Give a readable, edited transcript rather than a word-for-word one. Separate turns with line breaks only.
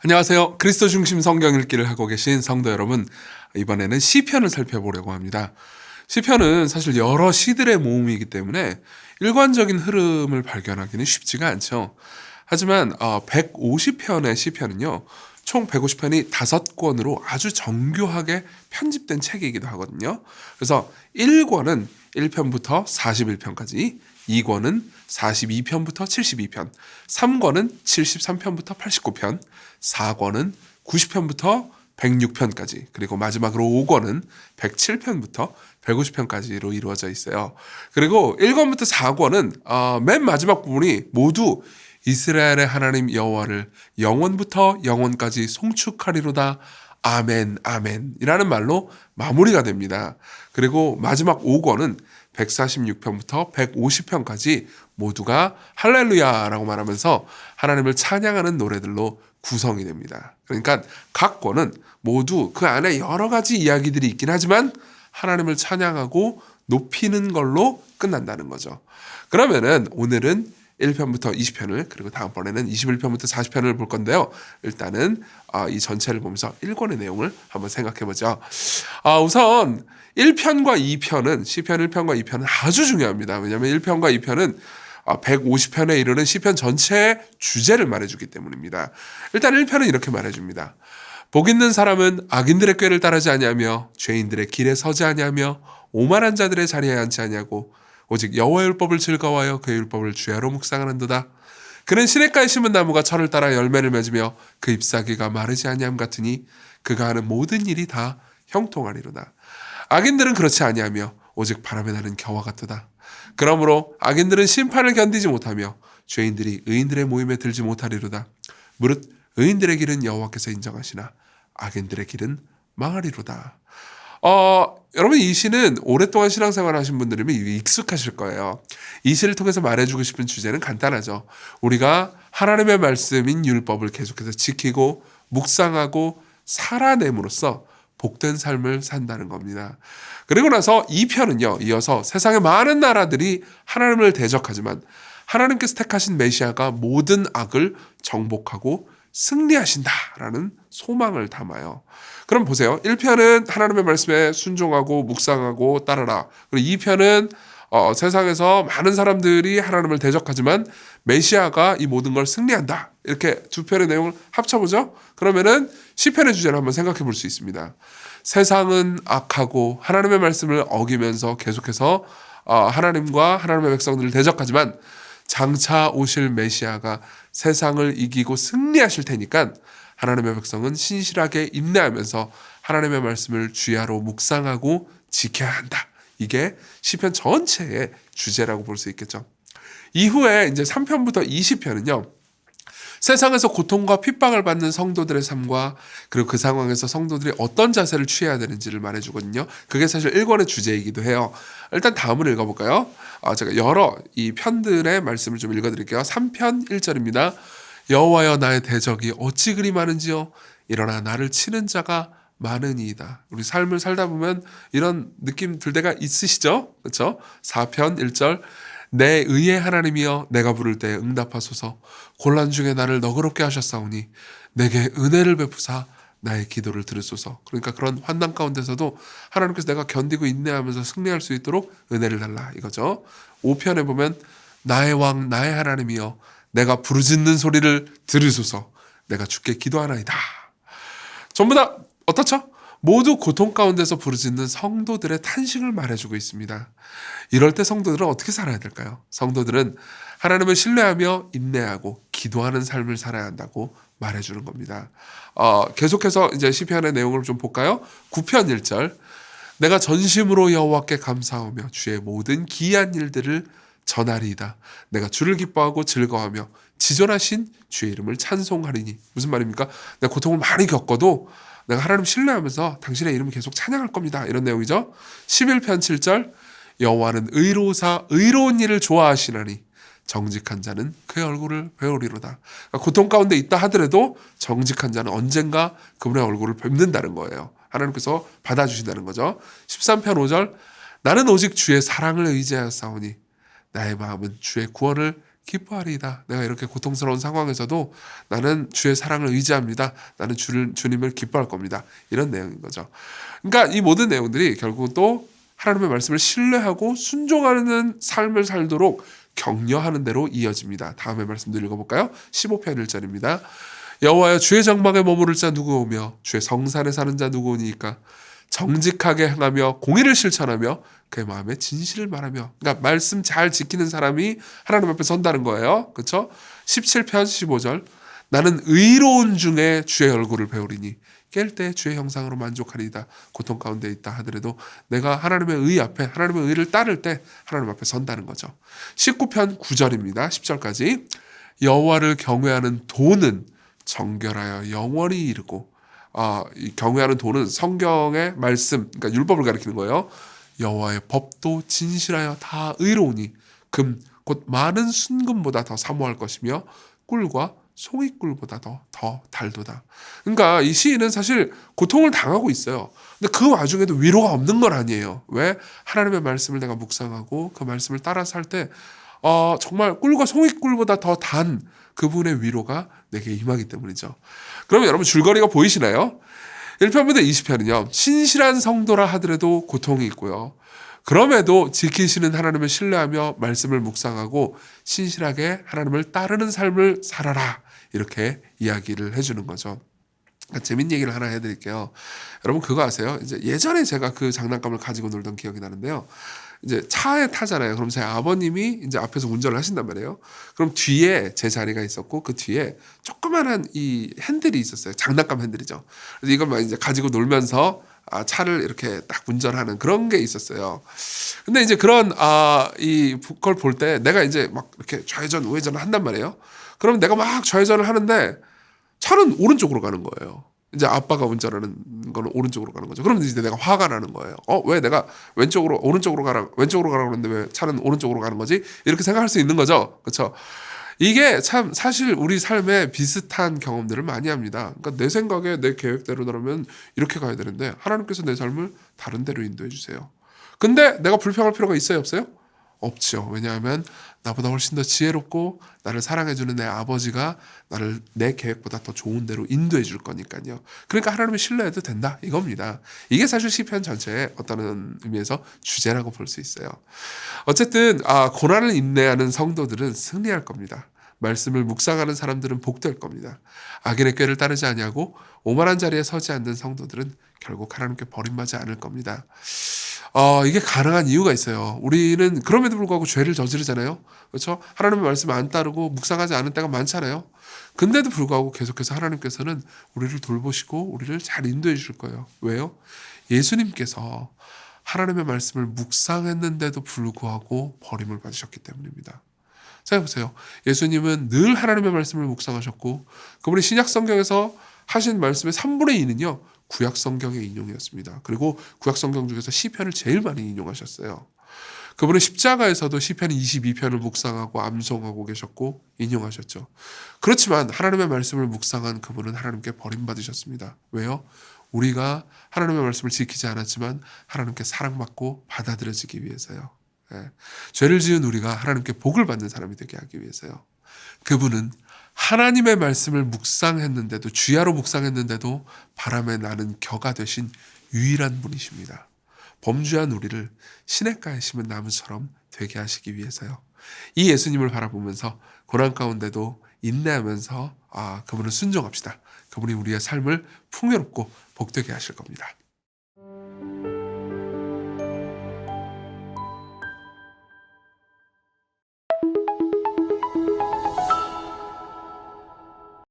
안녕하세요. 그리스도 중심 성경 읽기를 하고 계신 성도 여러분, 이번에는 시편을 살펴보려고 합니다. 시편은 사실 여러 시들의 모음이기 때문에 일관적인 흐름을 발견하기는 쉽지가 않죠. 하지만 150편의 시편은요, 총 150편이 5권으로 아주 정교하게 편집된 책이기도 하거든요. 그래서 1권은 1편부터 41편까지, 2권은 42편부터 72편, 3권은 73편부터 89편, 4권은 90편부터 106편까지, 그리고 마지막으로 5권은 107편부터 150편까지로 이루어져 있어요. 그리고 1권부터 4권은 맨 마지막 부분이 모두 이스라엘의 하나님 여호와를 영원부터 영원까지 송축하리로다. 아멘, 아멘 이라는 말로 마무리가 됩니다. 그리고 마지막 5권은 146편부터 150편까지 모두가 할렐루야라고 말하면서 하나님을 찬양하는 노래들로 구성이 됩니다. 그러니까 각 권은 모두 그 안에 여러 가지 이야기들이 있긴 하지만 하나님을 찬양하고 높이는 걸로 끝난다는 거죠. 그러면은 오늘은 1편부터 20편을, 그리고 다음번에는 21편부터 40편을 볼 건데요. 일단은 이 전체를 보면서 1권의 내용을 한번 생각해보죠. 우선 1편과 2편은, 시편 1편과 2편은 아주 중요합니다. 왜냐하면 1편과 2편은 150편에 이르는 시편 전체의 주제를 말해주기 때문입니다. 일단 1편은 이렇게 말해줍니다. 복 있는 사람은 악인들의 꾀를 따르지 아니하며 죄인들의 길에 서지 아니하며 오만한 자들의 자리에 앉지 아니하고 오직 여호와의 율법을 즐거워하여 그의 율법을 주야로 묵상하는도다. 그는 시냇가에 심은 나무가 철을 따라 열매를 맺으며 그 잎사귀가 마르지 아니함 같으니 그가 하는 모든 일이 다 형통하리로다. 악인들은 그렇지 아니하며 오직 바람에 나는 겨와 같도다. 그러므로 악인들은 심판을 견디지 못하며 죄인들이 의인들의 모임에 들지 못하리로다. 무릇 의인들의 길은 여호와께서 인정하시나 악인들의 길은 망하리로다. 여러분, 이 시는 오랫동안 신앙생활 하신 분들이면 익숙하실 거예요. 이 시를 통해서 말해주고 싶은 주제는 간단하죠. 우리가 하나님의 말씀인 율법을 계속해서 지키고 묵상하고 살아냄으로써 복된 삶을 산다는 겁니다. 그리고 나서 2편은요, 이어서 세상의 많은 나라들이 하나님을 대적하지만 하나님께서 택하신 메시아가 모든 악을 정복하고 승리하신다라는 소망을 담아요. 그럼 보세요. 1편은 하나님의 말씀에 순종하고 묵상하고 따르라. 그리고 2편은 세상에서 많은 사람들이 하나님을 대적하지만 메시아가 이 모든 걸 승리한다. 이렇게 두 편의 내용을 합쳐보죠. 그러면은 시편의 주제를 한번 생각해 볼 수 있습니다. 세상은 악하고 하나님의 말씀을 어기면서 계속해서 하나님과 하나님의 백성들을 대적하지만 장차 오실 메시아가 세상을 이기고 승리하실 테니까 하나님의 백성은 신실하게 인내하면서 하나님의 말씀을 주야로 묵상하고 지켜야 한다. 이게 시편 전체의 주제라고 볼 수 있겠죠. 이후에 이제 3편부터 20편은요. 세상에서 고통과 핍박을 받는 성도들의 삶과 그리고 그 상황에서 성도들이 어떤 자세를 취해야 되는지를 말해주거든요. 그게 사실 1권의 주제이기도 해요. 일단 다음을 읽어볼까요? 제가 여러 이 편들의 말씀을 좀 읽어드릴게요. 3편 1절입니다. 여호와여 나의 대적이 어찌 그리 많은지요. 일어나 나를 치는 자가 많으니이다. 우리 삶을 살다 보면 이런 느낌 들 때가 있으시죠? 그렇죠? 4편 1절 내 의의 하나님이여 내가 부를 때 응답하소서. 곤란 중에 나를 너그럽게 하셨사오니 내게 은혜를 베푸사 나의 기도를 들으소서. 그러니까 그런 환난 가운데서도 하나님께서 내가 견디고 인내하면서 승리할 수 있도록 은혜를 달라 이거죠. 5편에 보면 나의 왕 나의 하나님이여 내가 부르짖는 소리를 들으소서. 내가 주께 기도하나이다. 전부 다 어떻죠? 모두 고통 가운데서 부르짖는 성도들의 탄식을 말해주고 있습니다. 이럴 때 성도들은 어떻게 살아야 될까요? 성도들은 하나님을 신뢰하며 인내하고 기도하는 삶을 살아야 한다고 말해주는 겁니다. 계속해서 이제 시편의 내용을 좀 볼까요? 9편 1절 내가 전심으로 여호와께 감사하며 주의 모든 기이한 일들을 전하리이다. 내가 주를 기뻐하고 즐거워하며 지존하신 주의 이름을 찬송하리니. 무슨 말입니까? 내가 고통을 많이 겪어도 내가 하나님 신뢰하면서 당신의 이름을 계속 찬양할 겁니다. 이런 내용이죠. 11편 7절 여호와는 의로우사 의로운 일을 좋아하시나니 정직한 자는 그의 얼굴을 배우리로다. 그러니까 고통 가운데 있다 하더라도 정직한 자는 언젠가 그분의 얼굴을 뵙는다는 거예요. 하나님께서 받아주신다는 거죠. 13편 5절 나는 오직 주의 사랑을 의지하였사오니 나의 마음은 주의 구원을 기뻐하리이다. 내가 이렇게 고통스러운 상황에서도 나는 주의 사랑을 의지합니다. 나는 주님을 기뻐할 겁니다. 이런 내용인 거죠. 그러니까 이 모든 내용들이 결국 또 하나님의 말씀을 신뢰하고 순종하는 삶을 살도록 격려하는 대로 이어집니다. 다음의 말씀도 읽어볼까요? 15편 1절입니다. 여호와여 주의 정막에 머무를 자 누구오며 주의 성산에 사는 자 누구오니까 정직하게 행하며 공의를 실천하며 그의 마음에 진실을 말하며. 그러니까 말씀 잘 지키는 사람이 하나님 앞에 선다는 거예요. 그렇죠? 17편 15절 나는 의로운 중에 주의 얼굴을 배우리니 깰 때 주의 형상으로 만족하리이다. 고통 가운데 있다 하더라도 내가 하나님의 의 앞에 하나님의 의를 따를 때 하나님 앞에 선다는 거죠. 19편 9절입니다. 10절까지 여호와를 경외하는 도는 정결하여 영원히 이르고 이 경외하는 도는 성경의 말씀, 그러니까 율법을 가리키는 거예요. 여호와의 법도 진실하여 다 의로우니 금 곧 많은 순금보다 더 사모할 것이며 꿀과 송이꿀보다 더 달도다. 그러니까 이 시인은 사실 고통을 당하고 있어요. 근데 그 와중에도 위로가 없는 건 아니에요. 왜? 하나님의 말씀을 내가 묵상하고 그 말씀을 따라 살 때 정말 꿀과 송이꿀보다 더 단 그분의 위로가 내게 임하기 때문이죠. 그러면 여러분 줄거리가 보이시나요? 1편부터 20편은요. 신실한 성도라 하더라도 고통이 있고요. 그럼에도 지키시는 하나님을 신뢰하며 말씀을 묵상하고 신실하게 하나님을 따르는 삶을 살아라. 이렇게 이야기를 해주는 거죠. 재밌는 얘기를 하나 해드릴게요. 여러분 그거 아세요? 이제 예전에 제가 그 장난감을 가지고 놀던 기억이 나는데요. 이제 차에 타잖아요. 그럼 제 아버님이 이제 앞에서 운전을 하신단 말이에요. 그럼 뒤에 제 자리가 있었고 그 뒤에 조그만한 이 핸들이 있었어요. 장난감 핸들이죠. 그래서 이걸 막 이제 가지고 놀면서 차를 이렇게 딱 운전하는 그런 게 있었어요. 근데 이제 그런 이걸 볼 때 내가 이제 막 이렇게 좌회전 우회전을 한단 말이에요. 그럼 내가 막 좌회전을 하는데 차는 오른쪽으로 가는 거예요. 이제 아빠가 운전하는 거는 오른쪽으로 가는 거죠. 그러면 이제 내가 화가 나는 거예요. 왜 내가 오른쪽으로 가라 그러는데 왜 차는 오른쪽으로 가는 거지? 이렇게 생각할 수 있는 거죠. 그렇죠? 이게 참 사실 우리 삶에 비슷한 경험들을 많이 합니다. 그러니까 내 생각에 내 계획대로라면 이렇게 가야 되는데 하나님께서 내 삶을 다른 데로 인도해 주세요. 근데 내가 불평할 필요가 있어요, 없어요? 없죠. 왜냐하면 나보다 훨씬 더 지혜롭고 나를 사랑해주는 내 아버지가 나를 내 계획보다 더 좋은 대로 인도해 줄 거니까요. 그러니까 하나님을 신뢰해도 된다 이겁니다. 이게 사실 시편 전체의 어떤 의미에서 주제라고 볼 수 있어요. 어쨌든 고난을 인내하는 성도들은 승리할 겁니다. 말씀을 묵상하는 사람들은 복될 겁니다. 악인의 꾀를 따르지 아니하고 오만한 자리에 서지 않는 성도들은 결국 하나님께 버림받지 않을 겁니다. 이게 가능한 이유가 있어요. 우리는 그럼에도 불구하고 죄를 저지르잖아요. 그렇죠? 하나님의 말씀을 안 따르고 묵상하지 않은 때가 많잖아요. 근데도 불구하고 계속해서 하나님께서는 우리를 돌보시고 우리를 잘 인도해 주실 거예요. 왜요? 예수님께서 하나님의 말씀을 묵상했는데도 불구하고 버림을 받으셨기 때문입니다. 생각해보세요. 예수님은 늘 하나님의 말씀을 묵상하셨고 그분이 신약 성경에서 하신 말씀의 3분의 2는요. 구약 성경의 인용이었습니다. 그리고 구약 성경 중에서 시편을 제일 많이 인용하셨어요. 그분은 십자가에서도 시편 22편을 묵상하고 암송하고 계셨고 인용하셨죠. 그렇지만 하나님의 말씀을 묵상한 그분은 하나님께 버림받으셨습니다. 왜요? 우리가 하나님의 말씀을 지키지 않았지만 하나님께 사랑받고 받아들여지기 위해서요. 죄를 지은 우리가 하나님께 복을 받는 사람이 되게 하기 위해서요. 그분은 하나님의 말씀을 묵상했는데도 주야로 묵상했는데도 바람에 나는 겨가 되신 유일한 분이십니다. 범죄한 우리를 시냇가에 심은 나무처럼 되게 하시기 위해서요. 이 예수님을 바라보면서 고난 가운데도 인내하면서 그분을 순종합시다. 그분이 우리의 삶을 풍요롭고 복되게 하실 겁니다.